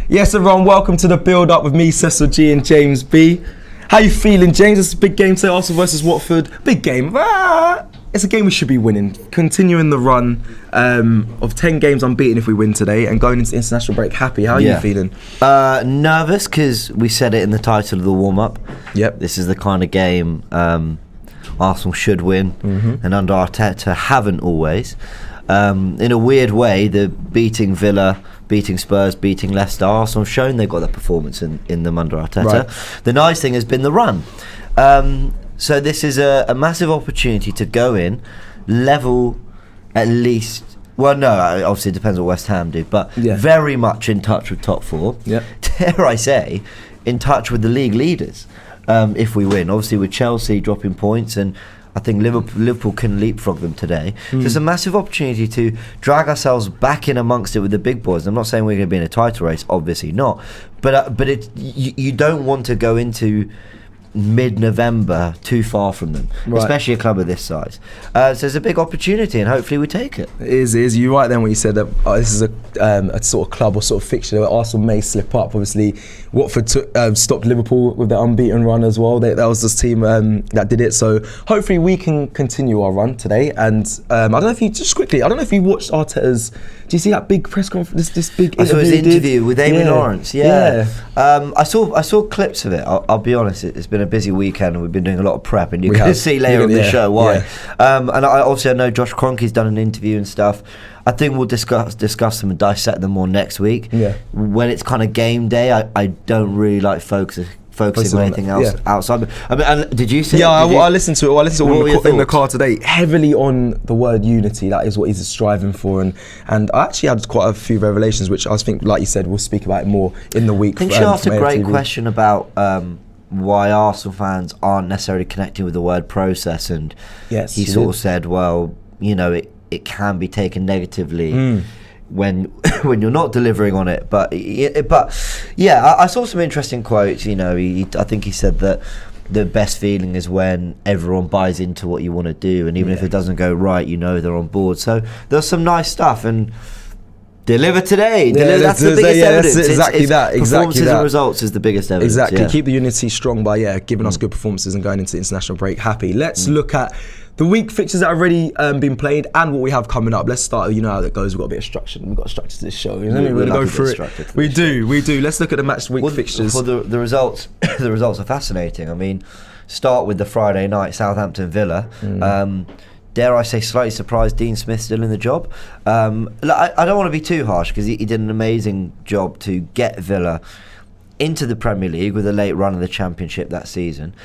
Yes, everyone, welcome to the build-up with me, Cecil Jee and James B. How you feeling, James? It's a big game today, Arsenal versus Watford. Big game. It's a game we should be winning. Continuing the run of 10 games unbeaten if we win today and going into international break happy. How are you feeling? Nervous because we said it in the title of the warm-up. Yep. This is the kind of game Arsenal should win, and under Arteta haven't always. In a weird way, the beating Villa, beating Spurs, beating Leicester, Arsenal have shown they've got that performance in them under Arteta. Right. The nice thing has been the run. So this is a massive opportunity to go in, level at least. Well, no, obviously it depends what West Ham do, but very much in touch with top four. Yep. Dare I say, in touch with the league leaders if we win. Obviously with Chelsea dropping points, and I think Liverpool can leapfrog them today. So it's a massive opportunity to drag ourselves back in amongst it with the big boys. I'm not saying we're going to be in a title race, obviously not. But you don't want to go into mid-November too far from them, especially a club of this size. So there's a big opportunity, and hopefully we take it. It is. You're right then when you said that this is a sort of club or sort of fixture where Arsenal may slip up. Obviously, Watford stopped Liverpool with their unbeaten run as well. That was this team that did it. So hopefully we can continue our run today. And I don't know if you watched Arteta's. Do you see that big press conference? This big I saw his interview with Amy Lawrence. I saw clips of it. I'll be honest. It's been a busy weekend, and we've been doing a lot of prep, and you can see later in the show why. And I know Josh Kroenke's done an interview and stuff. I think we'll discuss them and dissect them more next week. When it's kind of game day, I don't really like focusing on anything else outside. I mean, and did you see? Yeah, I listened to it. I listened to it in the car today. Heavily on the word unity. That is what he's striving for, and I actually had quite a few revelations, which I think, like you said, we'll speak about it more in the week. I think she asked a great question about why Arsenal fans aren't necessarily connecting with the word process, and he sort of said, well, you know, it can be taken negatively when you're not delivering on it. But I saw some interesting quotes. You know, I think he said that the best feeling is when everyone buys into what you want to do, and even if it doesn't go right, you know they're on board. So there's some nice stuff, and deliver today. That's the biggest evidence. Exactly that. Performances and results is the biggest evidence. Exactly. Keep the unity strong by giving us good performances and going into international break happy. Let's look at the week fixtures that have already been played and what we have coming up. Let's start. You know how that goes. We've got a bit of structure. We've got a structure to this show. We're going to go through it. We do. Let's look at the match week fixtures. Well, the results. The results are fascinating. I mean, start with the Friday night Southampton Villa. Dare I say, slightly surprised Dean Smith's still in the job. I don't want to be too harsh because he did an amazing job to get Villa into the Premier League with a late run of the Championship that season.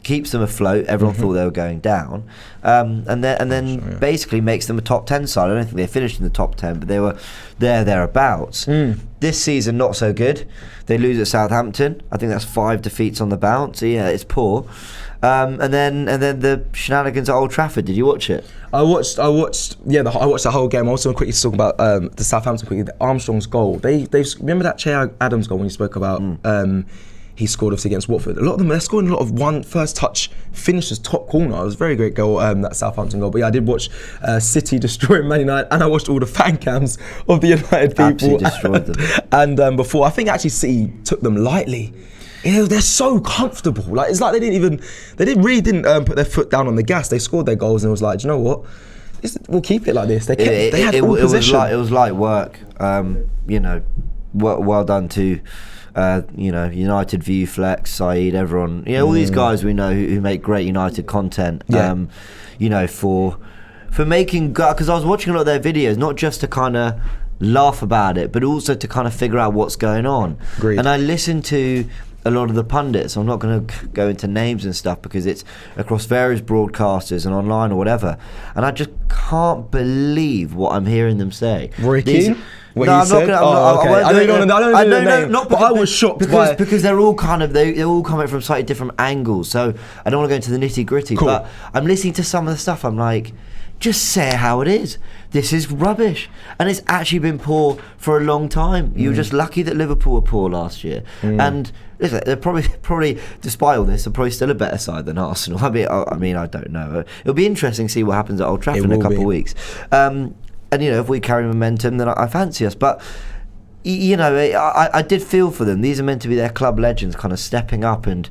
Keeps them afloat. Everyone thought they were going down, and then basically makes them a top 10 side. I don't think they finished in the top 10, but they were thereabouts. This season, not so good. They lose at Southampton. I think that's 5 defeats on the bounce. So yeah, it's poor. And then the shenanigans at Old Trafford. Did you watch it? I watched the whole game. I also want to quickly talk about the Southampton the Armstrong's goal. They remember that Che Adams goal when you spoke about he scored obviously against Watford. A lot of them, they're scoring a lot of first touch finishes, top corner. It was a very great goal, that Southampton goal. But yeah, I did watch City destroying Man United, and I watched all the fan cams of the United people. Absolutely destroyed them. And before, I think actually City took them lightly. They're so comfortable. Like, it's like they didn't put their foot down on the gas. They scored their goals and it was like, do you know what? We'll keep it like this. They had all possession. It was light work. Well done to United View Flex, Saeed, everyone. All these guys we know who make great United content. For making, because I was watching a lot of their videos, not just to kind of laugh about it, but also to kind of figure out what's going on. Agreed. And I listened to a lot of the pundits. I'm not going to go into names and stuff because it's across various broadcasters and online or whatever, and I just can't believe what I'm hearing them say. Roy Keane? I was shocked because they're all they're all coming from slightly different angles. So I don't want to go into the nitty gritty, but I'm listening to some of the stuff. I'm like, just say it how it is. This is rubbish, and it's actually been poor for a long time. You were just lucky that Liverpool were poor last year, and listen, they're probably despite all this, they're probably still a better side than Arsenal. I mean, I don't know. It'll be interesting to see what happens at Old Trafford in a couple of weeks. And if we carry momentum, then I fancy us. But you know, I did feel for them. These are meant to be their club legends, kind of stepping up and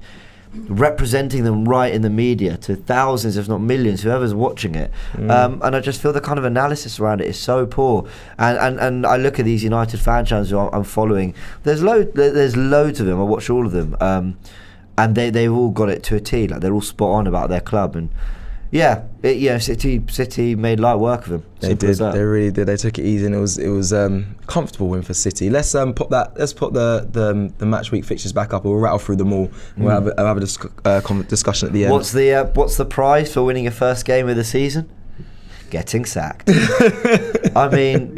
representing them right in the media to thousands, if not millions, whoever's watching it. And I just feel the kind of analysis around it is so poor. And I look at these United fan channels who I'm following. There's loads of them. I watch all of them, and they've all got it to a T. Like, they're all spot on about their club. And City made light work of them. They did. They really did. They took it easy, and it was comfortable win for City. Let's put the match week fixtures back up. We'll rattle through them all. We'll have a discussion at the end. What's the prize for winning your first game of the season? Getting sacked. I mean,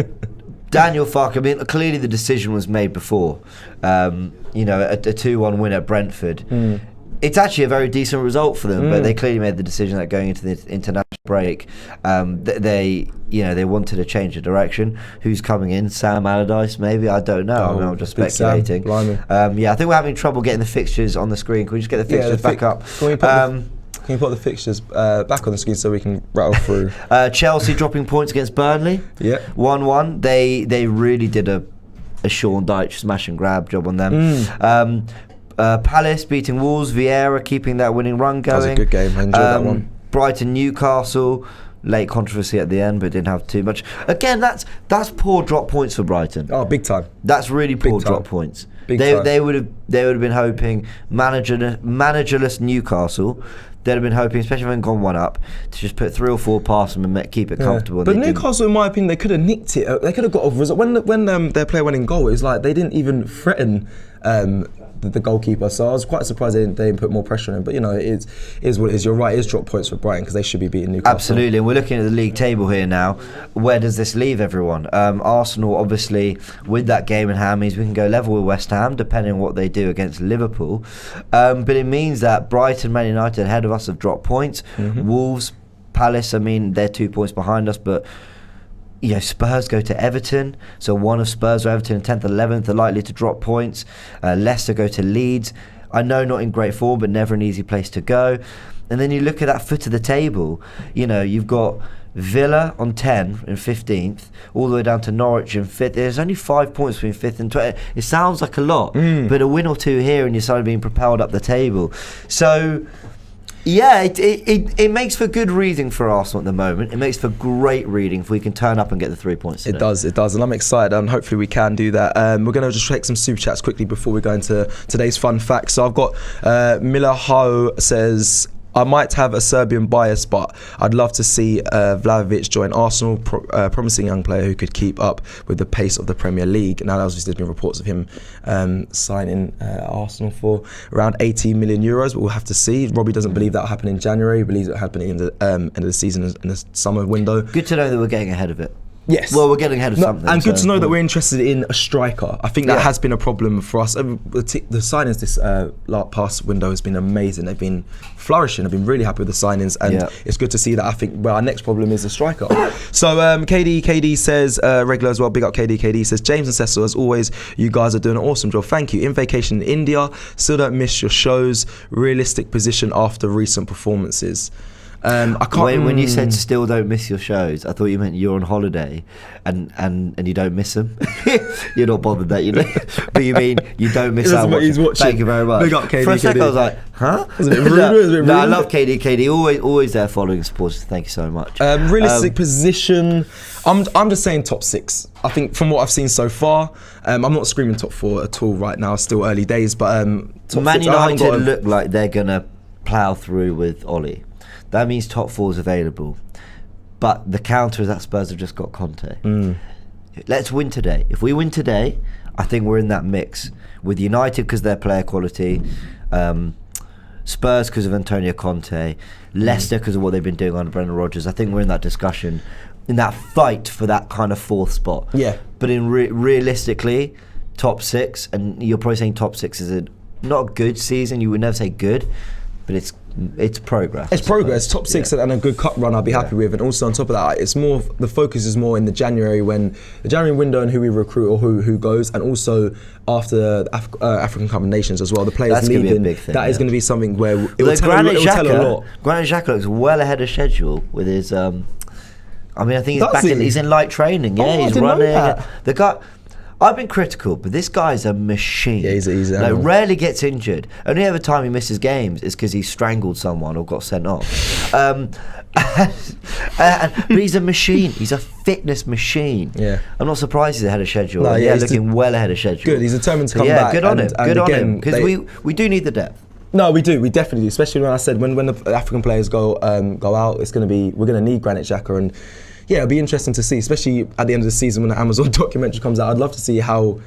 Daniel Farke. I mean, clearly the decision was made before. A 2-1 win at Brentford. It's actually a very decent result for them, but they clearly made the decision that going into the international break, they wanted to change the direction. Who's coming in? Sam Allardyce, maybe? I don't know. I'm just speculating. I think we're having trouble getting the fixtures on the screen. Can we just get the fixtures back up? Can you put the fixtures back on the screen so we can rattle through? Chelsea dropping points against Burnley. 1-1. They really did a Sean Dyche smash and grab job on them. Palace beating Wolves, Vieira keeping that winning run going. That was a good game. I enjoyed that one. Brighton, Newcastle, late controversy at the end, but didn't have too much. Again, that's poor drop points for Brighton. Oh, big time. That's really poor drop points. They would have been hoping managerless Newcastle. They'd have been hoping, especially if they'd gone one up, to just put 3 or 4 past them and keep it comfortable. But Newcastle, in my opinion, they could have nicked it. They could have got a result. When their player went in goal, it was like they didn't even threaten the goalkeeper. So I was quite surprised they didn't put more pressure on him. But it is what it is. You're right, it is drop points for Brighton because they should be beating Newcastle. Absolutely, and we're looking at the league table here now. Where does this leave everyone? Arsenal, obviously, with that game in hand, means we can go level with West Ham, depending on what they do against Liverpool. But it means that Brighton, Man United ahead of us have dropped points. Wolves, Palace, I mean, they're 2 points behind us, but Spurs go to Everton, so one of Spurs or Everton in 10th, 11th are likely to drop points. Leicester go to Leeds. I know not in great form, but never an easy place to go. And then you look at that foot of the table. You've got Villa on 10 and 15th, all the way down to Norwich in 5th. There's only 5 points between 5th and 20th. It sounds like a lot, but a win or two here and you're suddenly being propelled up the table. So it makes for good reading for Arsenal at the moment. It makes for great reading if we can turn up and get the 3 points today. It does, and I'm excited, and hopefully we can do that. We're going to just take some super chats quickly before we go into today's fun facts. So I've got Miller Ho says, I might have a Serbian bias, but I'd love to see Vlahovic join Arsenal, promising young player who could keep up with the pace of the Premier League. Now, there's been reports of him signing Arsenal for around 18 million euros, but we'll have to see. Robbie doesn't believe that will happen in January. He believes it will happen in the end of the season, in the summer window. Good to know that we're getting ahead of it. Yes. Well, we're getting ahead of something. And good to know that we're interested in a striker. I think that has been a problem for us. The signings this past window has been amazing. They've been flourishing. I've been really happy with the signings, and it's good to see that. I think our next problem is a striker. So KD says, regular as well, big up KD says, James and Cecil, as always, you guys are doing an awesome job. Thank you. In vacation in India, still don't miss your shows. Realistic position after recent performances. I can't. When you said still don't miss your shows, I thought you meant you're on holiday and you don't miss them. You're not bothered that, but you mean you don't miss out. He's watching. Thank you very much. Big up KD. For a second I was like, huh? Was it rude? No, I love KD. Always there following supporters. Thank you so much. Realistic position. I'm just saying top 6. I think from what I've seen so far, I'm not screaming top 4 at all right now. Still early days, but top Man 6, United look like they're gonna plough through with Ollie. That means top 4 is available. But the counter is that Spurs have just got Conte. Let's win today. If we win today, I think we're in that mix. With United because of their player quality, Spurs because of Antonio Conte, Leicester because of what they've been doing under Brendan Rodgers. I think we're in that discussion, in that fight for that kind of 4th spot. Yeah. But realistically, top 6, and you're probably saying top 6 is not a good season. You would never say good, but it's progress. It's progress. Top 6 and a good cup run I'll be happy with. And also on top of that, it's more, the focus is more in the January window and who we recruit or who goes, and also after the African Cup of Nations as well. The players that's leaving. Gonna be a big thing, that is going to be something where it will tell a lot. Granit Xhaka looks well ahead of schedule with his. I think he's he's in light training. Yeah, he's running. The guy. I've been critical, but this guy's a machine. Yeah, he's like, rarely gets injured. Only ever time he misses games is because he strangled someone or got sent off. But he's a machine. He's a fitness machine. Yeah. I'm not surprised he's ahead of schedule. No, yeah, looking well ahead of schedule. Good. He's determined to come back. Good on him. Good on him. Because again, we do need the depth. No, we do. We definitely do. Especially when I said when the African players go out, we're gonna need Granit Xhaka, and yeah, it'll be interesting to see. Especially at the end of the season when the Amazon documentary comes out, I'd love to see how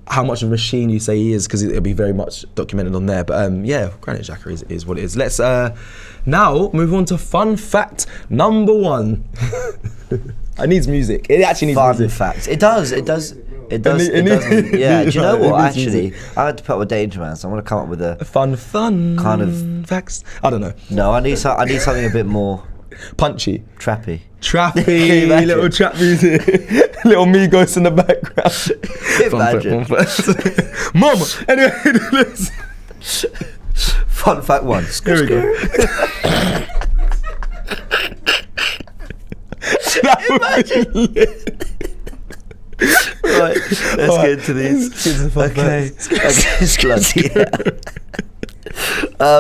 much of a machine you say he is, because it'll be very much documented on there. But yeah, Granit Xhaka is what it is. Let's now move on to fun fact number 1. It needs music. It actually needs fun music. Facts. It does. Yeah. Do you know what? Actually, I had to put my danger man, so I'm gonna come up with a fun kind of facts. I don't know. No, I need something a bit more punchy, trappy, little trap music, little Migos in the background. Imagine. Mama. Anyway, fun fact 1. Here we go. Imagine. Right, let's get into these. Okay, bloody hell.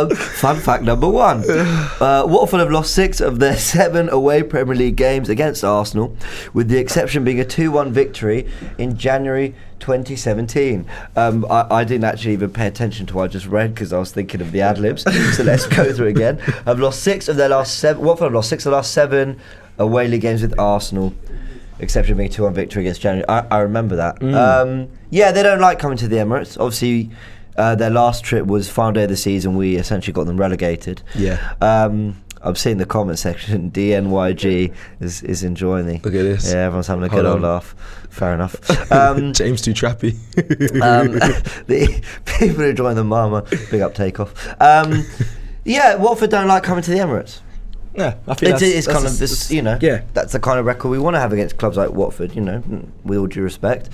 Fun fact number 1. Watford have lost 6 of their 7 away Premier League games against Arsenal, with the exception being a 2-1 victory in January 2017. I didn't actually even pay attention to what I just read because I was thinking of the ad-libs. So let's go through again. Watford have lost 6 of the last 7 away league games with Arsenal, exception being 2-1 victory against January. I remember that. Yeah, they don't like coming to the Emirates. Obviously, their last trip was final day of the season. We essentially got them relegated. Yeah. I'm seeing the comment section. DNYG is enjoying the. Look at this. Yeah, everyone's having a good old laugh. Fair enough. James too trappy. The people who join the Mama, big up Takeoff. Yeah, Watford don't like coming to the Emirates. Yeah, I think it's kind of this, you know. Yeah, that's the kind of record we want to have against clubs like Watford, you know, with all due respect.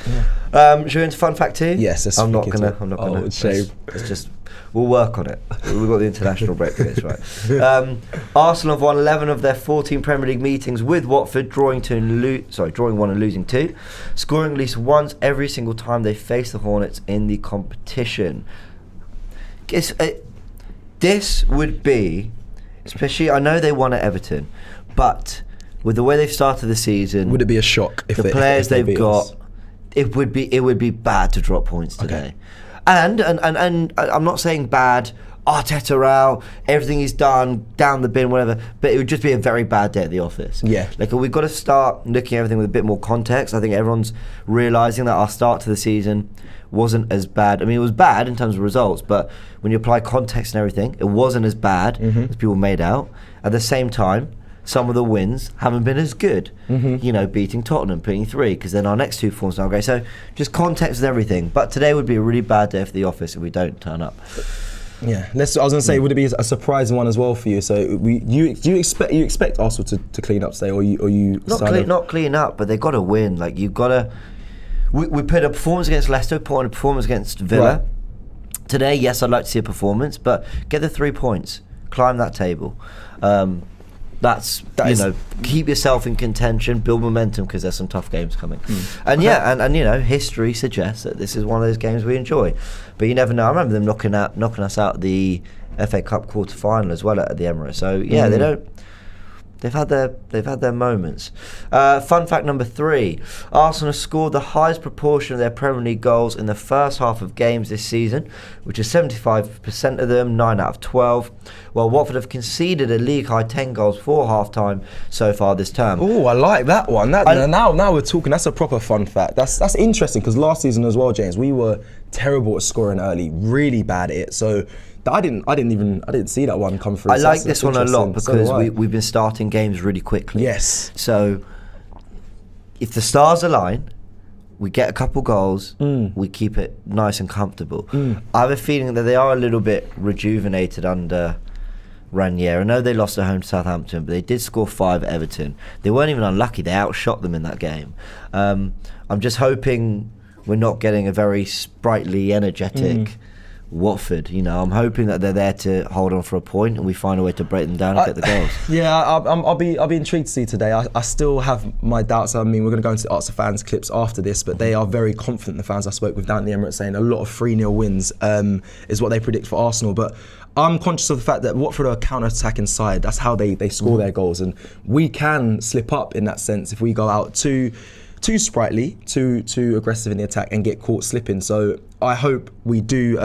Yeah. Should we go into fun fact 2? Yes, I'm not gonna. Oh, it's shame. It's just we'll work on it. We've got the international break for this, right? Arsenal have won 11 of their 14 Premier League meetings with Watford, drawing 1 and losing 2, scoring at least once every single time they face the Hornets in the competition. This would be. Especially, I know they won at Everton, but with the way they've started the season, would it be a shock if the players they've got? It would be bad to drop points today. Okay. And I'm not saying bad. Arteta out, everything he's done, down the bin, whatever. But it would just be a very bad day at the office. Yeah. Like, we've got to start looking at everything with a bit more context. I think everyone's realising that our start to the season wasn't as bad. I mean, it was bad in terms of results, but when you apply context and everything, it wasn't as bad as people made out. At the same time, some of the wins haven't been as good. You know, beating Tottenham, putting 3, because then our next 2 forms now great. So just context with everything. But today would be a really bad day for the office if we don't turn up. Yeah, I was going to say, would it be a surprising one as well for you? So, do you expect Arsenal to clean up today, or you not clean up, but they've got to win. Like, you've got to. We put a performance against Leicester, put on a performance against Villa. Right. Today, yes, I'd like to see a performance, but get the 3 points, climb that table. Keep yourself in contention, build momentum, because there's some tough games coming. And and you know, history suggests that this is one of those games we enjoy. But you never know. I remember them knocking us out the FA Cup quarter-final as well at the Emirates. So yeah, they don't. They've had their moments. Fun fact number 3: Arsenal scored the highest proportion of their Premier League goals in the first half of games this season, which is 75% of them, 9 out of 12. While Watford have conceded a league-high 10 goals for half-time so far this term. Oh, I like that one. Now we're talking. That's a proper fun fact. That's interesting, because last season as well, James, we were terrible at scoring early, really bad at it. So. I didn't see that one come through. I like this one a lot because we've been starting games really quickly. Yes. So if the stars align, we get a couple goals, we keep it nice and comfortable. I have a feeling that they are a little bit rejuvenated under Ranieri. I know they lost at home to Southampton, but they did score 5 at Everton. They weren't even unlucky. They outshot them in that game. I'm just hoping we're not getting a very sprightly, energetic Watford. You know, I'm hoping that they're there to hold on for a point and we find a way to break them down and get the goals. Yeah, I'll be intrigued to see today. I still have my doubts. I mean, we're going to go into Arts of Fans clips after this, but they are very confident, the fans I spoke with down at the Emirates, saying a lot of 3-0 wins is what they predict for Arsenal. But I'm conscious of the fact that Watford are a counter-attacking side. That's how they score their goals, and we can slip up in that sense if we go out too sprightly, too aggressive in the attack and get caught slipping. So I hope we do,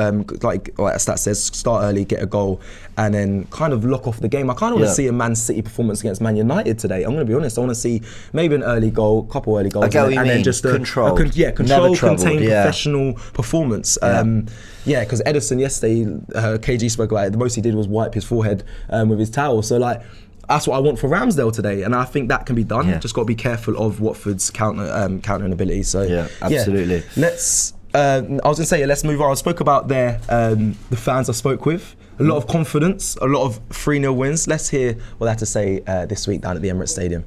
like a stat says, start early, get a goal, and then kind of lock off the game. I kind of want to see a Man City performance against Man United today. I'm going to be honest. I want to see maybe an early goal, couple early goals, and then just controlled, controlled, contained, professional performance. Because Ederson yesterday, KG spoke about it. The most he did was wipe his forehead with his towel. So like, that's what I want for Ramsdale today, and I think that can be done. Just got to be careful of Watford's countering ability. So absolutely. Let's. I was going to say, let's move on. I spoke about the fans I spoke with. A lot of confidence, a lot of 3-0 wins. Let's hear what they had to say this week down at the Emirates Stadium.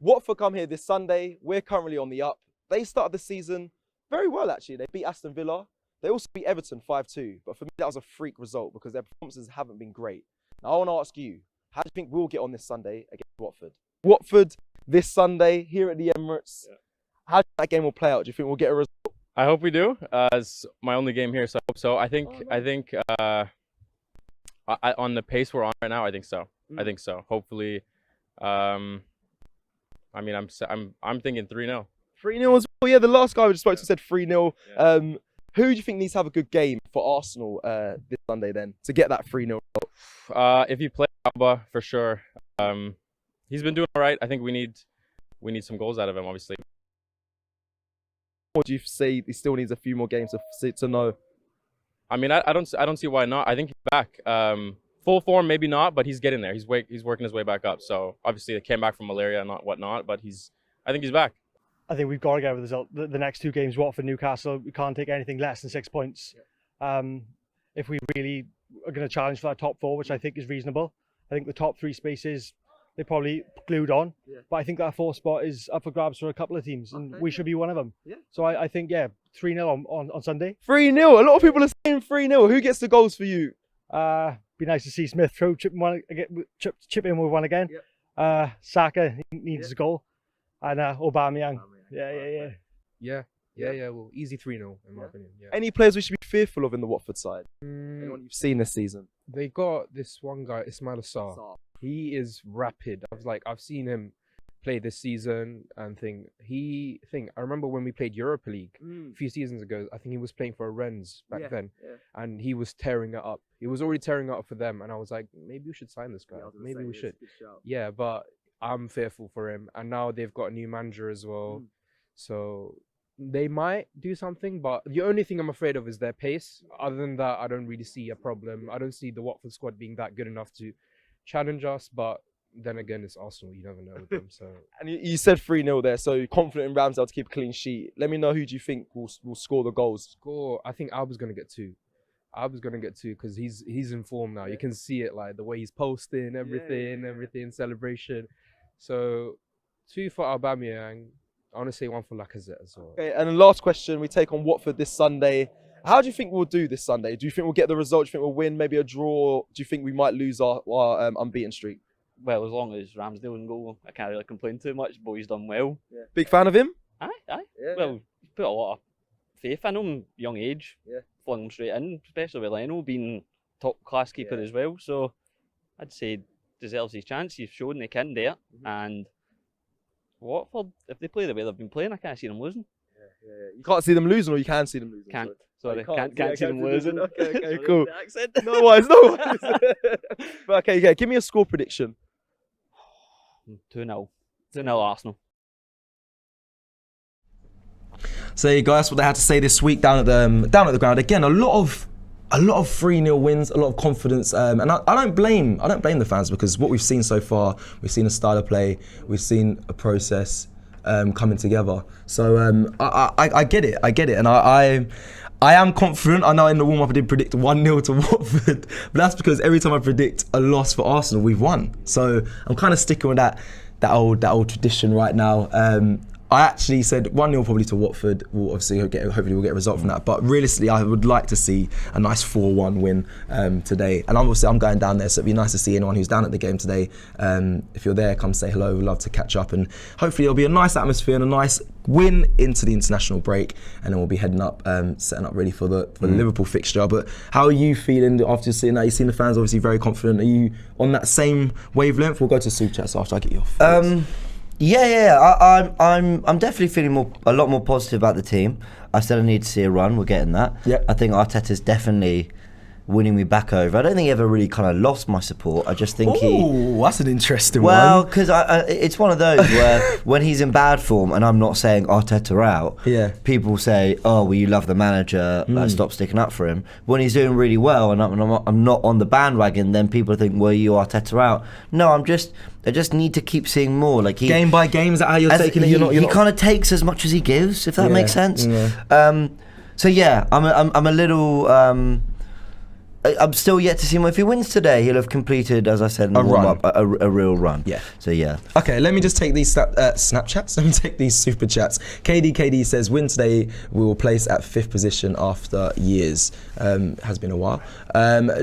Watford come here this Sunday. We're currently on the up. They started the season very well, actually. They beat Aston Villa. They also beat Everton 5-2, but for me that was a freak result because their performances haven't been great. Now I want to ask you, how do you think we'll get on this Sunday against Watford? Watford this Sunday here at the Emirates. How do you think that game will play out? Do you think we'll get a result? I hope we do. It's my only game here, so I hope so. I think on the pace we're on right now, I think so. I think so. Hopefully, I mean, I'm thinking 3-0. 3-0 as well. Yeah, the last guy we just spoke to said 3-0. Who do you think needs to have a good game for Arsenal this Sunday then to get that 3-0 result? If you play Alba, for sure. He's been doing all right. I think we need some goals out of him, obviously. Or do you say he still needs a few more games to know? I mean, I don't see why not. I think he's back. Full form, maybe not, but he's getting there. He's working his way back up. So obviously, he came back from malaria and whatnot, but I think he's back. I think we've got to get a result. The next two games, Watford, Newcastle, we can't take anything less than 6 points. If we really are going to challenge for that top four, which I think is reasonable. I think the top three spaces, they're probably glued on. But I think that fourth spot is up for grabs for a couple of teams, and we should be one of them. So I think, 3-0 on Sunday. 3-0. A lot of people are saying 3-0. Who gets the goals for you? Be nice to see Smith throw, chip in with one again. Saka needs a goal. And Aubameyang. Yeah. Well, easy 3-0 in my opinion. Yeah. Any players we should be fearful of in the Watford side? Anyone you've seen this season? They got this one guy, Ismail Assar. He is rapid. I've seen him play this season and I remember when we played Europa League a few seasons ago. I think he was playing for Rennes back then, and he was tearing it up. He was already tearing it up for them, and I was like, maybe we should sign this guy. Maybe we should. Yeah, but I'm fearful for him, and now they've got a new manager as well, so they might do something. But the only thing I'm afraid of is their pace. Other than that, I don't really see a problem. I don't see the Watford squad being that good enough to challenge us, but then again, it's Arsenal. You never know with them. So. And you said 3-0 there, so you're confident in Ramsdale to keep a clean sheet. Let me know who do you think will score the goals. I think Alba's going to get 2. Alba's going to get 2 because he's in form now. You can see it, like the way he's posting, everything, celebration. So 2 for Aubameyang. I want to say 1 for Lacazette as well. Okay, and the last question, we take on Watford this Sunday. How do you think we'll do this Sunday? Do you think we'll get the result? Do you think we'll win? Maybe a draw? Do you think we might lose our unbeaten streak? Well, as long as Ramsdale in goal, I can't really complain too much. Boy's done well. Big fan of him? Aye. Well, put a lot of faith in him, young age. Flung him straight in, especially with Leno being top class keeper as well. So I'd say deserves his chance. He's shown they can do it. And Watford, if they play the way they've been playing, I can't see them losing. You can't see them losing, or you can see them losing? Can't. Sorry, can't see them losing. Okay, cool. No worries. But okay, give me a score prediction. 2-0. 2-0 Arsenal. So you guys, what they had to say this week down at the ground. Again, a lot of 3-0 wins, a lot of confidence, and I don't blame the fans, because what we've seen so far, we've seen a style of play, we've seen a process coming together. So I get it, and I am confident. I know in the warm-up I did predict 1-0 to Watford, but that's because every time I predict a loss for Arsenal, we've won. So I'm kind of sticking with that old tradition right now. I actually said 1-0 probably to Watford. Hopefully we'll get a result from that. But realistically, I would like to see a nice 4-1 win today. And obviously I'm going down there, so it'd be nice to see anyone who's down at the game today. If you're there, come say hello. We'd love to catch up, and hopefully it'll be a nice atmosphere and a nice win into the international break, and then we'll be heading up, setting up ready for the Liverpool fixture. But how are you feeling after seeing that? You've seen the fans obviously very confident. Are you on that same wavelength? We'll go to super chats after I get you off. I'm definitely feeling a lot more positive about the team. I said I need to see a run. We're getting that. Yep. I think Arteta's definitely winning me back over. I don't think he ever really kind of lost my support. I just think that's an interesting one. Well, because it's one of those where when he's in bad form, and I'm not saying Arteta out, people say, oh, well, you love the manager, stop sticking up for him. When he's doing really well and I'm not on the bandwagon, then people think, well, you Arteta out. No, I just need to keep seeing more. Like game by game, is that how you're taking it? He kind of takes as much as he gives, if that makes sense. Yeah. So yeah, I'm a little. I'm still yet to see him. If he wins today, he'll have completed, as I said in the warm-up, a real run. Yeah. So yeah. Okay, let me just take these Snapchats. Let me take these super chats. KD says, win today, we will place at 5th position after years. Has been a while.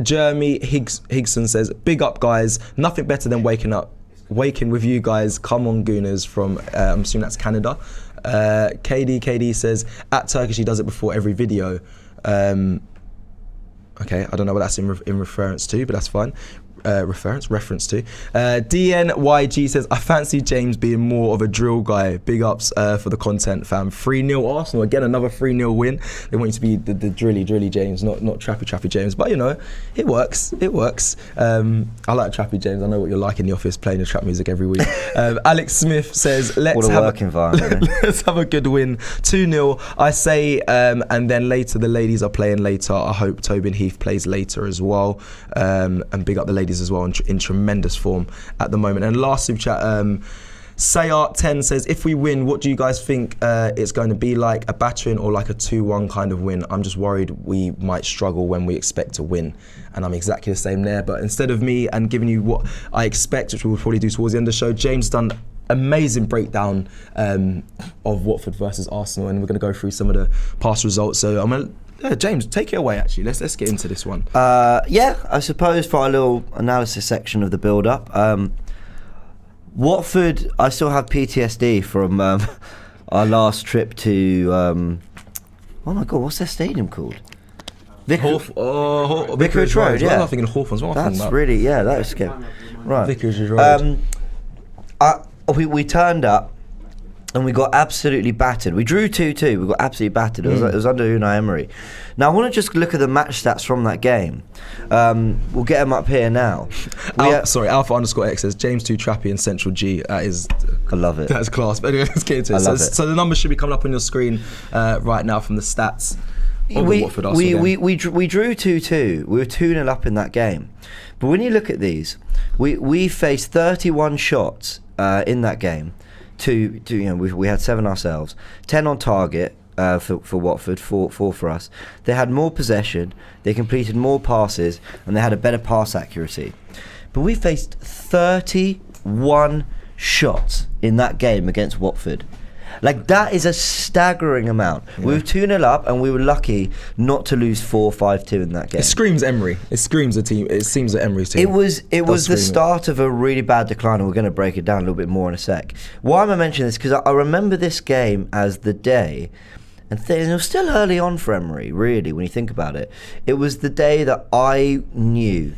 Jeremy Higson says, big up guys. Nothing better than waking with you guys. Come on, Gooners, from, I'm assuming that's Canada. KD says, at Turkish, he does it before every video. Okay, I don't know what that's in reference to, but that's fine. Reference to. DNYG says, I fancy James being more of a drill guy. Big ups for the content, fam. 3-0 Arsenal. Again, another 3-0 win. They want you to be the drilly James, not trappy James. But, it works. I like trappy James. I know what you're like in the office, playing the trap music every week. Alex Smith says, let's have a good win. 2-0. I say, and then later, the ladies are playing later. I hope Tobin Heath plays later as well. And big up the ladies as well, in tremendous form at the moment. And last super chat, Sayart10 says, if we win, what do you guys think it's going to be like? A battering or like a 2-1 kind of win? I'm just worried we might struggle when we expect to win. And I'm exactly the same there. But instead of me and giving you what I expect, which we'll probably do towards the end of the show, James done amazing breakdown of Watford versus Arsenal, and we're going to go through some of the past results. So I'm going to James, take it away. Actually, let's get into this one. I suppose for our little analysis section of the build-up, Watford, I still have PTSD from our last trip to. Oh my God, what's their stadium called? Vicarage Road. Yeah, I'm thinking Hawthorns. That's really that was scary. Right, Vicarage Road. We turned up. And we got absolutely battered. We drew 2-2. We got absolutely battered. It was under Unai Emery. Now I want to just look at the match stats from that game. We'll get them up here now. Alpha_X says James too trappy and Cecil Jee. That is, I love it. That's class. But anyway, let's get into it. So the numbers should be coming up on your screen right now from the stats. We drew 2-2. We were 2-0 up in that game. But when you look at these, we faced 31 shots in that game. We had 7 ourselves, 10 on target for Watford, 4 for us. They had more possession, they completed more passes, and they had a better pass accuracy. But we faced 31 shots in that game against Watford. Like, that is a staggering amount. Yeah. We were 2-0 up, and we were lucky not to lose 4-5-2 in that game. It screams Emery. It screams a team. It seems that Emery's team. It was the start of a really bad decline, and we're going to break it down a little bit more in a sec. Why am I mentioning this? Because I remember this game as the day, and it was still early on for Emery, really, when you think about it. It was the day that I knew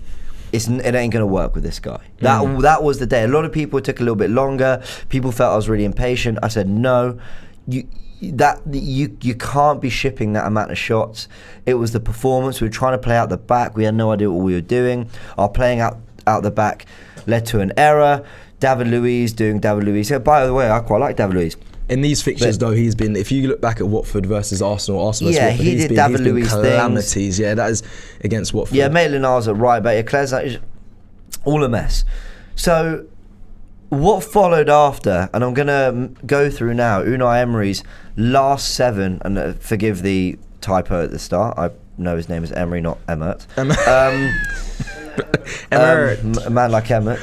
it ain't going to work with this guy. That was the day. A lot of people took a little bit longer. People felt I was really impatient. I said, no, you can't be shipping that amount of shots. It was the performance. We were trying to play out the back. We had no idea what we were doing. Our playing out the back led to an error. David Luiz doing David Luiz. Yeah, by the way, I quite like David Luiz. In these fixtures, though, he's been. If you look back at Watford versus Arsenal versus Watford, he did David Luiz calamities. Things. Yeah, that is against Watford. Yeah, Maitland-Niles at right back. Claire's all a mess. So, what followed after, and I'm gonna go through now, Unai Emery's last 7, and forgive the typo at the start. I know his name is Emery, not Emmert. Emmert. A man like Emmert.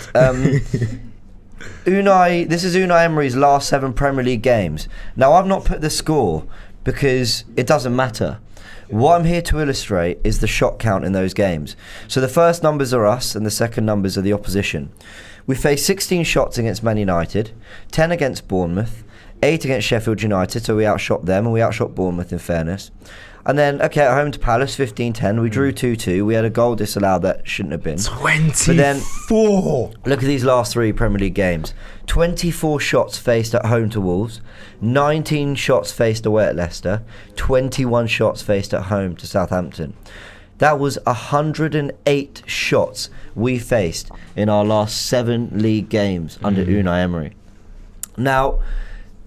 This is Unai Emery's last 7 Premier League games. Now, I've not put the score because it doesn't matter. What I'm here to illustrate is the shot count in those games. So the first numbers are us and the second numbers are the opposition. We faced 16 shots against Man United, 10 against Bournemouth, 8 against Sheffield United, so we outshot them and we outshot Bournemouth in fairness. And then, at home to Palace, 15-10, we drew 2-2. We had a goal disallowed that shouldn't have been. 24! But then, look at these last 3 Premier League games. 24 shots faced at home to Wolves, 19 shots faced away at Leicester, 21 shots faced at home to Southampton. That was 108 shots we faced in our last 7 league games under Unai Emery. Now,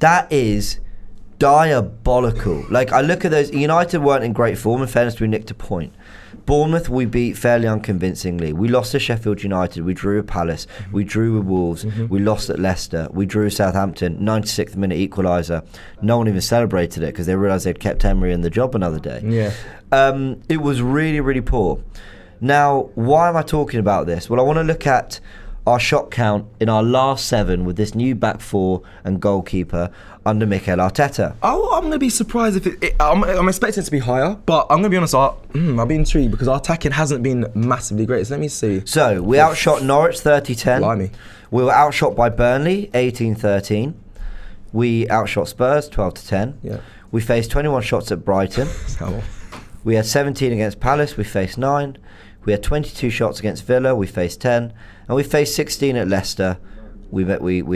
that is diabolical. Like, I look at those. United weren't in great form. In fairness, we nicked a point. Bournemouth we beat fairly unconvincingly. We lost to Sheffield United. We drew with Palace. We drew with Wolves. We lost at Leicester. We drew with Southampton. 96th minute equaliser. No one even celebrated it because they realised they'd kept Emery in the job another day. Yeah. It was really, really poor. Now, why am I talking about this? Well, I want to look at our shot count in our last 7 with this new back 4 and goalkeeper under Mikel Arteta. Oh, I'm going to be surprised if I'm expecting it to be higher, but I'm going to be honest, I'll be intrigued because our attacking hasn't been massively great. So let me see. So, we outshot Norwich 30-10. Blimey. We were outshot by Burnley 18-13. We outshot Spurs 12-10. Yeah. We faced 21 shots at Brighton. We had 17 against Palace. We faced 9. We had 22 shots against Villa. We faced 10. And we faced 16 at Leicester. We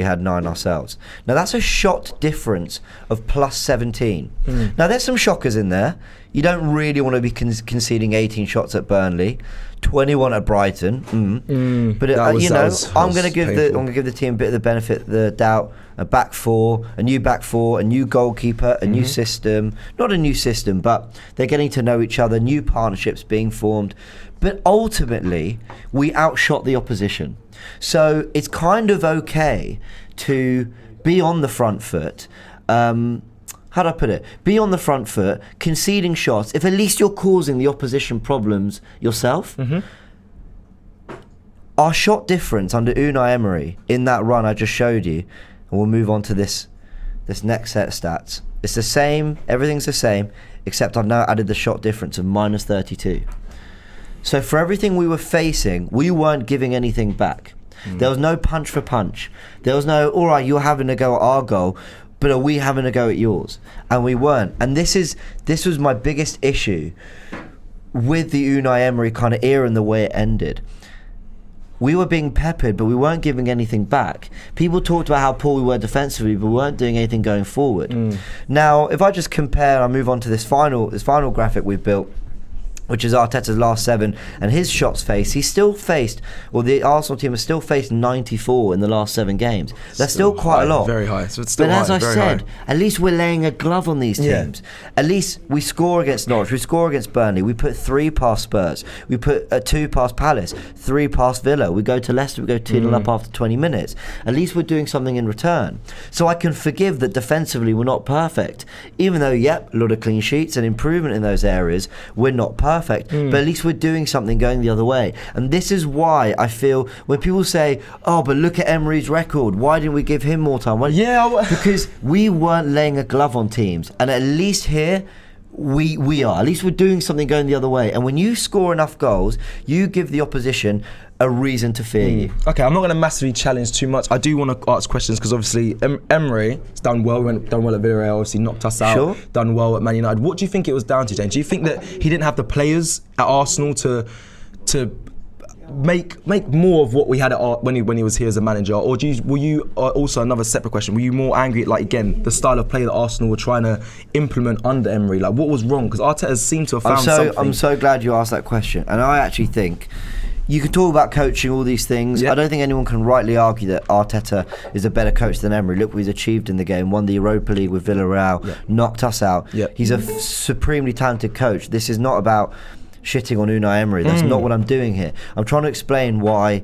had 9 ourselves. Now, that's a shot difference of plus 17. Now, there's some shockers in there. You don't really want to be conceding 18 shots at Burnley, 21 at Brighton. But I'm going to give the team a bit of the benefit of the doubt. A back 4, a new back 4, a new goalkeeper, a new system. Not a new system, but they're getting to know each other. New partnerships being formed. But ultimately, we outshot the opposition. So it's kind of okay to be on the front foot. How do I put it? Be on the front foot, conceding shots, if at least you're causing the opposition problems yourself. Our shot difference under Unai Emery in that run I just showed you, and we'll move on to this next set of stats. It's the same, everything's the same, except I've now added the shot difference of minus 32. So for everything we were facing, we weren't giving anything back. There was no punch for punch. There was no, all right, you're having a go at our goal, but are we having a go at yours? And we weren't. And this was my biggest issue with the Unai Emery kind of era and the way it ended. We were being peppered, but we weren't giving anything back. People talked about how poor we were defensively, but we weren't doing anything going forward. Now, if I just compare, I move on to this final graphic we've built, which is Arteta's last 7, and his shots faced. He's still faced, or the Arsenal team has still faced 94 in the last 7 games. That's still quite a lot. Very high. So it's still but high, as I said, high. at least we're laying a glove on these teams. At least we score against Norwich, we score against Burnley, we put 3 past Spurs, we put 2 past Palace, 3 past Villa, we go to Leicester, we go 2-0 up after 20 minutes. At least we're doing something in return. So I can forgive that defensively we're not perfect. Even though, a lot of clean sheets and improvement in those areas, we're not perfect. But at least we're doing something going the other way. And this is why I feel when people say, oh, but look at Emery's record, why didn't we give him more time? Because we weren't laying a glove on teams. And at least here, we are. At least we're doing something going the other way. And when you score enough goals, you give the opposition a reason to fear you. Okay, I'm not going to massively challenge too much. I do want to ask questions because obviously Emery has done well at Villarreal, obviously knocked us out, done well at Man United. What do you think it was down to, Jane? Do you think that he didn't have the players at Arsenal to make more of what we had at when he was here as a manager? Or were you also, another separate question, were you more angry at, like, again, the style of play that Arsenal were trying to implement under Emery? Like, what was wrong? Because Arteta seemed to have found something. I'm so glad you asked that question. And I actually think you can talk about coaching, all these things. I don't think anyone can rightly argue that Arteta is a better coach than Emery. Look what he's achieved in the game. Won the Europa League with Villarreal, knocked us out. He's a supremely talented coach. This is not about shitting on Unai Emery. That's not what I'm doing here. I'm trying to explain why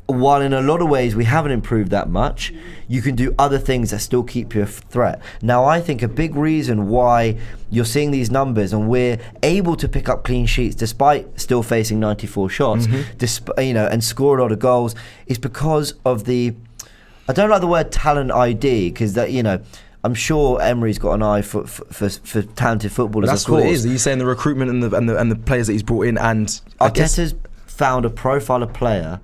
while in a lot of ways we haven't improved that much, you can do other things that still keep you a threat. Now, I think a big reason why you're seeing these numbers and we're able to pick up clean sheets despite still facing 94 shots, and score a lot of goals is because of the, I don't like the word talent ID, because that, I'm sure Emery's got an eye for talented footballers. That's of course. what it is. Are you saying the recruitment and the players that he's brought in, and Arteta's found a profile of player,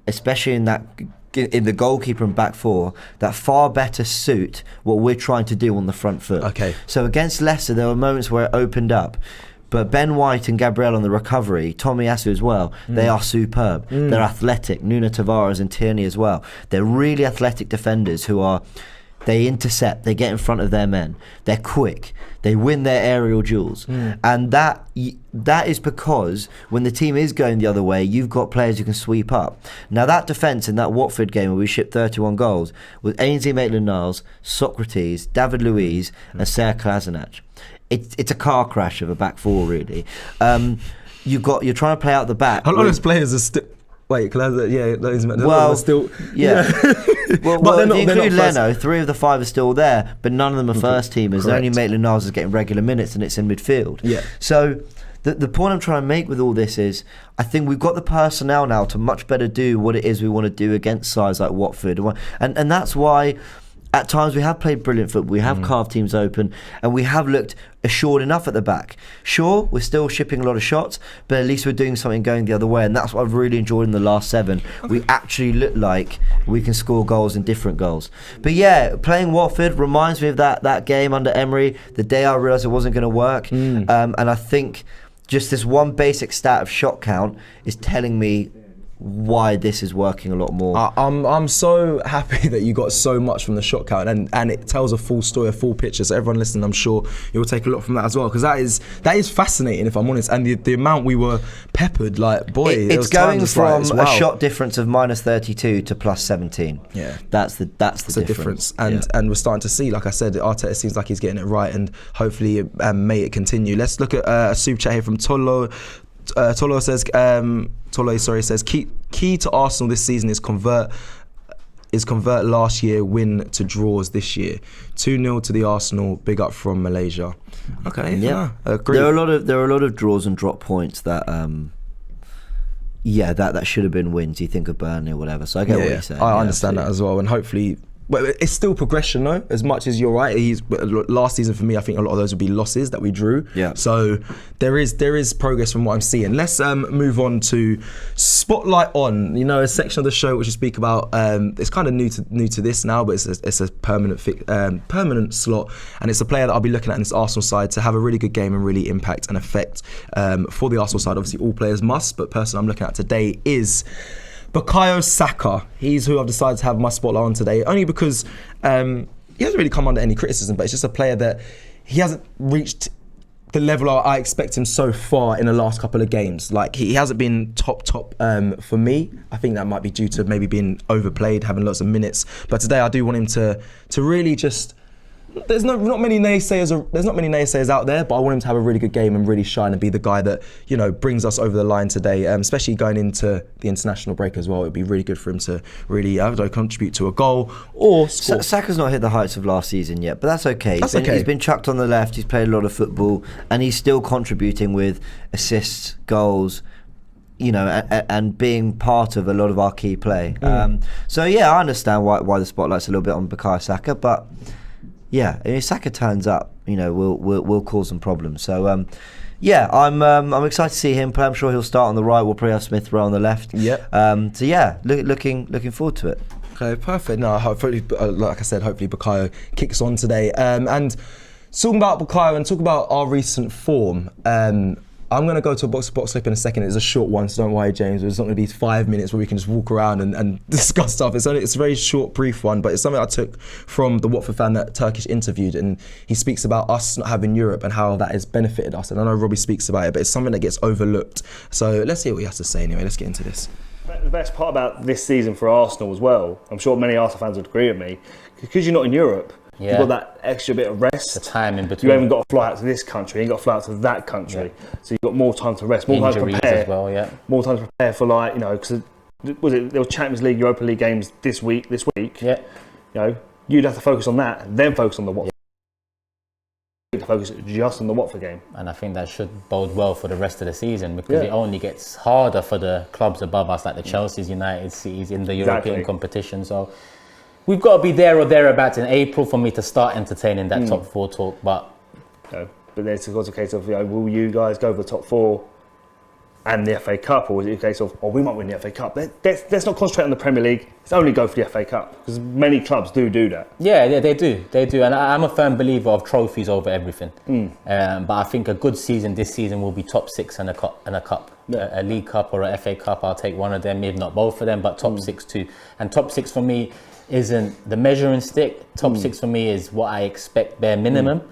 especially in the goalkeeper and back four, that far better suit what we're trying to do on the front foot. Okay. So against Leicester, there were moments where it opened up. But Ben White and Gabriel on the recovery, Tomiyasu as well, they are superb. They're athletic. Nuno Tavares and Tierney as well. They're really athletic defenders they intercept, they get in front of their men, they're quick, they win their aerial duels. And that is because when the team is going the other way, you've got players who can sweep up. Now, that defence in that Watford game where we shipped 31 goals with Ainsley Maitland-Niles, Socrates, David Luiz and Ser Kolasinac. It's a car crash of a back four, really. You're trying to play out the back. A lot of those players are still... Wait, still... Yeah. Well, but if you include first. Leno, 3 of the 5 are still there, but none of them are first teamers. Correct. Only Maitland-Niles is getting regular minutes, and it's in midfield. Yeah. So the point I'm trying to make with all this is, I think we've got the personnel now to much better do what it is we want to do against sides like Watford, and that's why at times we have played brilliant football, we have carved teams open, and we have looked assured enough at the back. Sure, we're still shipping a lot of shots, but at least we're doing something going the other way, and that's what I've really enjoyed in the last 7. We actually look like we can score goals and different goals. But yeah, playing Watford reminds me of that game under Emery, the day I realised it wasn't going to work. And I think just this one basic stat of shot count is telling me why this is working a lot more. I'm so happy that you got so much from the shot count, and it tells a full story, a full picture. So everyone listening, I'm sure you'll take a lot from that as well, because that is fascinating, if I'm honest. And the amount we were peppered, like, boy, it's going from a shot difference of minus 32 to plus 17. Yeah, that's the difference. And we're starting to see, like I said, Arteta seems like he's getting it right, and hopefully may it continue. Let's look at a super chat here from Tolo. Tolo says key to Arsenal this season is convert last year win to draws this year. 2-0 to the Arsenal. Big up from Malaysia. Okay, yeah, agree. There are a lot of draws and drop points that that should have been wins. You think of Burnley or whatever. So I get what you're saying. I understand that as well, and hopefully. But it's still progression, though. As much as you're right, last season for me, I think a lot of those would be losses that we drew. Yeah. So there is progress from what I'm seeing. Let's move on to Spotlight On. A section of the show which we speak about. It's kind of new to this now, but it's a permanent slot, and it's a player that I'll be looking at in this Arsenal side to have a really good game and really impact and affect for the Arsenal side. Obviously, all players must, but the person I'm looking at today is Bukayo Saka. He's who I've decided to have my spotlight on today, only because he hasn't really come under any criticism, but it's just a player that he hasn't reached the level I expect him so far in the last couple of games. Like, he hasn't been top for me. I think that might be due to maybe being overplayed, having lots of minutes. But today I do want him to really just... There's not many naysayers out there, but I want him to have a really good game and really shine and be the guy that brings us over the line today, especially going into the international break as well. It'd be really good for him to really contribute to a goal or score. Saka's not hit the heights of last season yet, but that's okay. He's been chucked on the left, he's played a lot of football, and he's still contributing with assists, goals, and being part of a lot of our key play. So yeah, I understand why the spotlight's a little bit on Bukayo Saka, but yeah, if Saka turns up, we'll cause some problems. So, I'm excited to see him play. I'm sure he'll start on the right. We'll probably have Smith Rowe on the left. Yeah. Looking forward to it. Okay, perfect. No, hopefully, like I said, hopefully Bukayo kicks on today. And talking about Bukayo and talking about our recent form. I'm going to go to a box-to-box clip in a second. It's a short one, so don't worry, James. It's not going to be 5 minutes where we can just walk around and discuss stuff. It's a very short, brief one, but it's something I took from the Watford fan that Turkish interviewed, and he speaks about us not having Europe and how that has benefited us. And I know Robbie speaks about it, but it's something that gets overlooked. So let's hear what he has to say anyway. Let's get into this. The best part about this season for Arsenal as well, I'm sure many Arsenal fans would agree with me, because you're not in Europe. Yeah. You've got that extra bit of rest. The time in between. You haven't got to fly out to this country, you ain't got to fly out to that country. Yeah. So you've got more time to rest, more time to prepare. As well, yeah. More time to prepare for, because there was Champions League, Europa League games this week. Yeah. You know, you'd have to focus on that, then focus on the Watford. To focus just on the Watford game. And I think that should bode well for the rest of the season, because it only gets harder for the clubs above us, like the Chelsea's, United, Cities in the European competition. So we've got to be there or thereabouts in April for me to start entertaining that top 4 talk. But there's a case of, will you guys go for the top 4 and the FA Cup, or is it a case of, we might win the FA Cup? Let's not concentrate on the Premier League. Let's only go for the FA Cup, because many clubs do that. Yeah, they do. And I'm a firm believer of trophies over everything. But I think a good season this season will be top 6 and a cup. A League Cup or a FA Cup. I'll take one of them, if not both of them, but top 6 too. And top 6 for me isn't the measuring stick. Top 6 for me is what I expect bare minimum.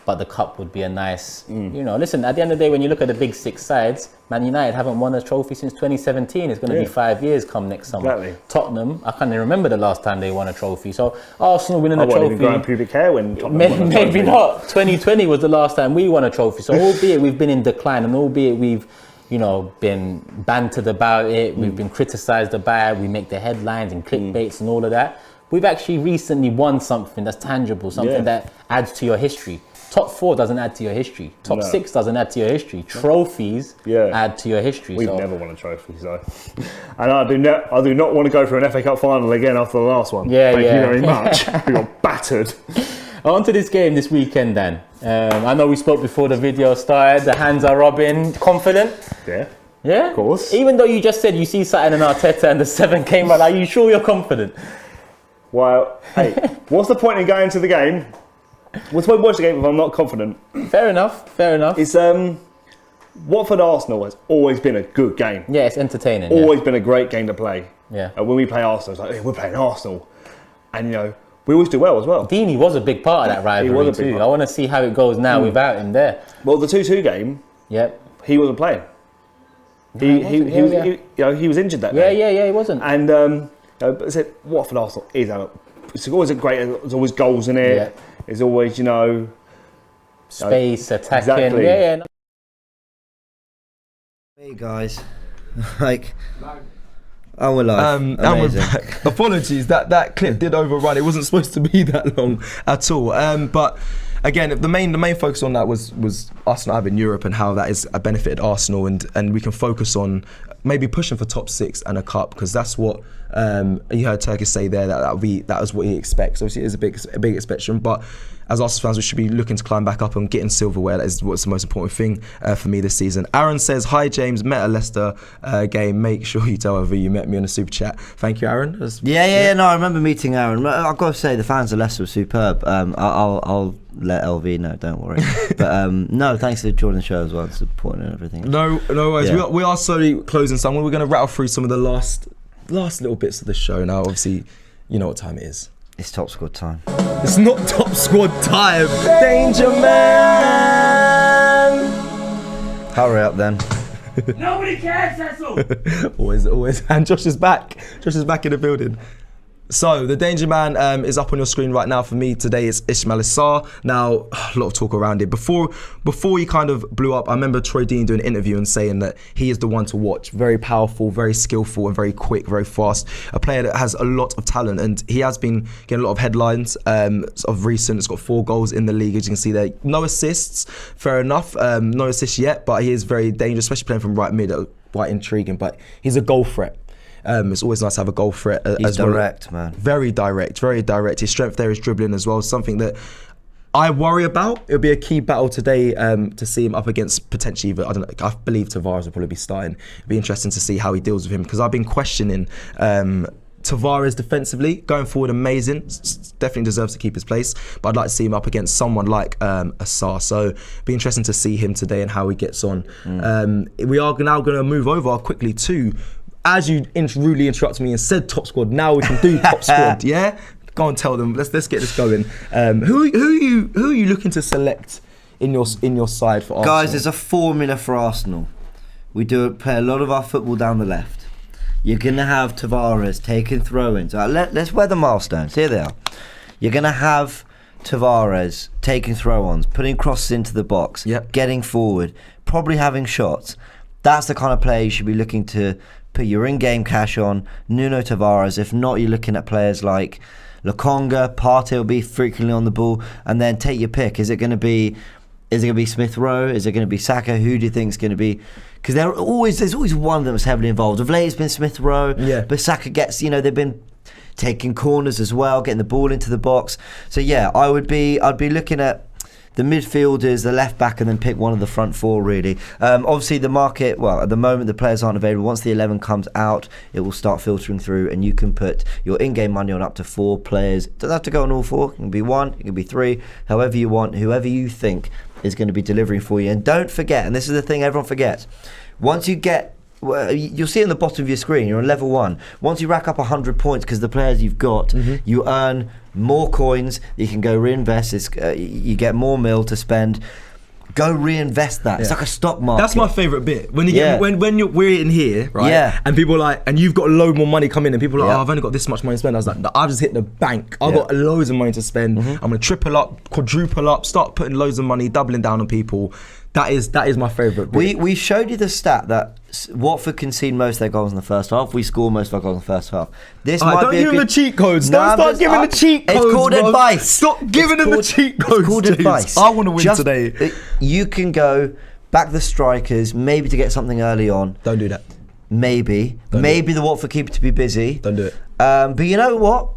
But the cup would be a nice, listen, at the end of the day, when you look at the big 6 sides, Man United haven't won a trophy since 2017. It's going to be 5 years come next summer. Exactly. Tottenham, I can't even remember the last time they won a trophy. So Arsenal winning a trophy. I wasn't even growing pubic hair when Tottenham won a trophy. Maybe not. 2020 was the last time we won a trophy. So albeit we've been in decline, and albeit we've, been bantered about it, we've been criticised about it, we make the headlines and clickbaits and all of that. We've actually recently won something that's tangible, something that adds to your history. Top 4 doesn't add to your history. Top 6 doesn't add to your history. Trophies add to your history. We've never won a trophy, so. And I do not want to go for an FA Cup final again after the last one. Thank you very much. We got battered. On to this game this weekend, Dan. I know we spoke before the video started. The hands are rubbing. Confident? Yeah. Yeah? Of course. Even though you just said you see something in Arteta and the 7 came out, are you sure you're confident? Well, hey, what's the point in going to the game? What's the point in watching the game if I'm not confident? Fair enough. It's Watford Arsenal has always been a good game. Yeah, it's entertaining. Always been a great game to play. Yeah. And when we play Arsenal, it's like, hey, we're playing Arsenal. And, we always do well as well. Deeney was a big part of that rivalry too. I want to see how it goes now without him there. Well, the 2-2 game, he wasn't playing. He was injured that day. Yeah, he wasn't. And but I said, Watford Arsenal is it's always there's always goals in it. Yeah. There's always, space, attacking. Exactly. Yeah. Hey guys, we're live. Apologies, that clip did overrun. It wasn't supposed to be that long at all. But again, the main focus on that was us not having Europe and how that has benefited Arsenal, and we can focus on maybe pushing for top 6 and a cup, because that's what you heard Turkish say there, that was what he expects. Obviously, it is a big expectation, but as Arsenal fans, we should be looking to climb back up and getting silverware. That is what's the most important thing for me this season. Aaron says, "Hi James, met a Leicester game. Make sure you tell whoever you met me on a super chat." Thank you, Aaron. No, I remember meeting Aaron. I've got to say, the fans of Leicester were superb. I'll let LV know, don't worry. But no, thanks for joining the show as well, supporting and everything. No worries. Yeah. We are slowly closing some. We're going to rattle through some of the last little bits of the show now. Obviously, you know what time it is. It's top squad time. It's not top squad time. Danger Man. Hurry up then. Nobody cares, Cecil. always. And Josh is back. Josh is back in the building. So the Danger Man is up on your screen right now. For me today, it's Ismail Assar. Now, a lot of talk around it. Before he kind of blew up, I remember Troy Dean doing an interview and saying that he is the one to watch. Very powerful, very skillful, and very quick, very fast. A player that has a lot of talent, and he has been getting a lot of headlines of recent. He's got 4 goals in the league, as you can see there. No assists, fair enough. No assists yet, but he is very dangerous, especially playing from right mid. Quite intriguing, but he's a goal threat. It's always nice to have a goal threat as well. He's direct, man. Very direct. His strength there is dribbling as well. Something that I worry about. It'll be a key battle today to see him up against potentially either, I believe Tavares will probably be starting. It'll be interesting to see how he deals with him, because I've been questioning Tavares defensively. Going forward, amazing. Definitely deserves to keep his place. But I'd like to see him up against someone like Assar. So it'll be interesting to see him today and how he gets on. We are now going to move over quickly to, as you rudely interrupted me and said top squad, now we can do top squad, yeah? Go and tell them. Let's get this going. Who are you looking to select in your side for Arsenal? Guys, there's a formula for Arsenal. We play a lot of our football down the left. You're gonna have Tavares taking throw-ins. Let's wear the milestones. Here they are. You're gonna have Tavares taking throw-ons, putting crosses into the box, getting forward, probably having shots. That's the kind of player you should be looking to put your in-game cash on Nuno Tavares. If not, you're looking at players like Lokonga. Partey will be frequently on the ball, and then take your pick. Is it going to be Smith Rowe? Is it going to be Saka? Who do you think is going to be? Because there's always one of them that's heavily involved. Of late, it's been Smith Rowe, but Saka gets, they've been taking corners as well, getting the ball into the box. So yeah, I'd be looking at the midfielders, the left back, and then pick one of the front four, really. Obviously, the market, well, at the moment, the players aren't available. Once the 11 comes out, it will start filtering through, and you can put your in-game money on up to 4 players. Doesn't have to go on all 4. It can be 1, it can be 3, however you want, whoever you think is going to be delivering for you. And don't forget, and this is the thing everyone forgets, once you get, you'll see it on the bottom of your screen, you're on level 1. Once you rack up 100 points, because the players you've got, you earn more coins, you can go reinvest, you get more mil to spend. Go reinvest that. It's like a stock market. That's my favourite bit. When you get we're in here, right? Yeah. And people are like, and you've got a load more money coming in, and people are like, oh, I've only got this much money to spend. I was like, no, I've just hit the bank. I've got loads of money to spend. I'm gonna triple up, quadruple up, start putting loads of money, doubling down on people. That is my favourite bit. We showed you the stat that Watford concede most of their goals in the first half. We score most of our goals in the first half. This might don't be give them the cheat codes. Don't start giving the cheat codes. It's called bro. advice. Stop giving them the cheat codes. It's called James. advice. I want to win today. You can go back the strikers, maybe to get something early on. Don't do that. Maybe the Watford keeper to be busy. Don't do it. But you know what?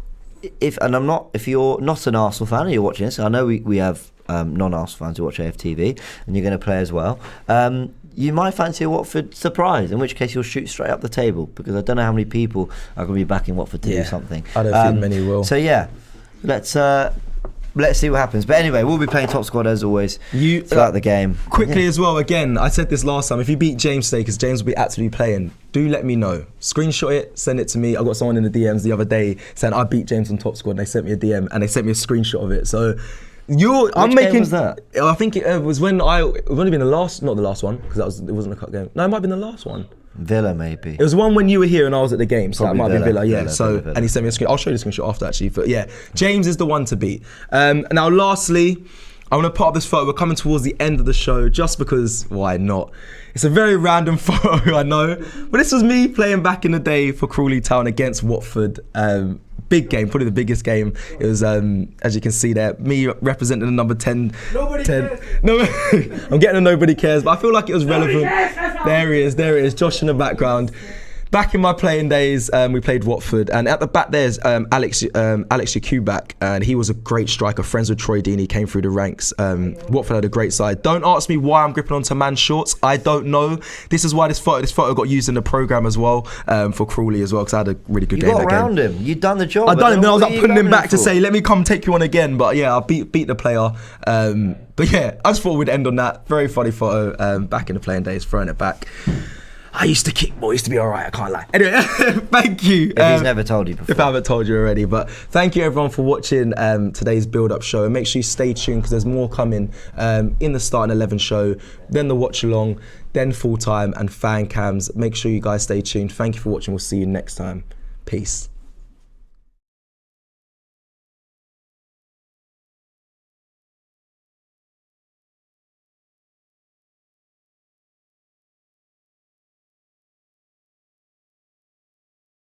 If you're not an Arsenal fan and you're watching this, I know we have non-Arsenal fans who watch AFTV, and you're going to play as well. You might fancy a Watford surprise, in which case you'll shoot straight up the table, because I don't know how many people are going to be backing Watford to do something. I don't think many will. So yeah, let's see what happens. But anyway, we'll be playing top squad as always throughout the game. Quickly as well, again, I said this last time, if you beat James today, because James will be actively playing, do let me know. Screenshot it, send it to me. I got someone in the DMs the other day saying I beat James on top squad, and they sent me a DM and they sent me a screenshot of it. So Which game was that? I think it was when it would only been not the last one, because it wasn't a cup game. No, it might have been the last one. Villa, maybe. It was one when you were here and I was at the game, so Probably that might be Villa, yeah. Villa. And he sent me a screen. I'll show you the screenshot after, actually. But yeah, James is the one to beat. Now, lastly, I want to put up this photo. We're coming towards the end of the show, just because, why not? It's a very random photo, I know. But this was me playing back in the day for Crawley Town against Watford. Big game, probably the biggest game. It was, as you can see there, me representing the number 10. Nobody cares. No, I'm getting a nobody cares, but I feel like it was relevant. There it is, Josh in the background. Back in my playing days, we played Watford, and at the back there's Alex Jakubak, and he was a great striker, friends with Troy Deeney, came through the ranks. Watford had a great side. Don't ask me why I'm gripping onto man's shorts. I don't know. This is why this photo got used in the programme as well, for Crawley as well, because I had a really good game. You got around him. You'd done the job. I done him. Then I was like putting him back to say, let me come take you on again. But yeah, I beat the player. But yeah, I just thought we'd end on that. Very funny photo. Back in the playing days, throwing it back. I used to kick, boy. Used to be all right. I can't lie. Anyway, thank you. If he's never told you before. If I haven't told you already. But thank you, everyone, for watching today's build-up show. And make sure you stay tuned, because there's more coming in the Starting 11 show, then the watch-along, then full-time and fan cams. Make sure you guys stay tuned. Thank you for watching. We'll see you next time. Peace.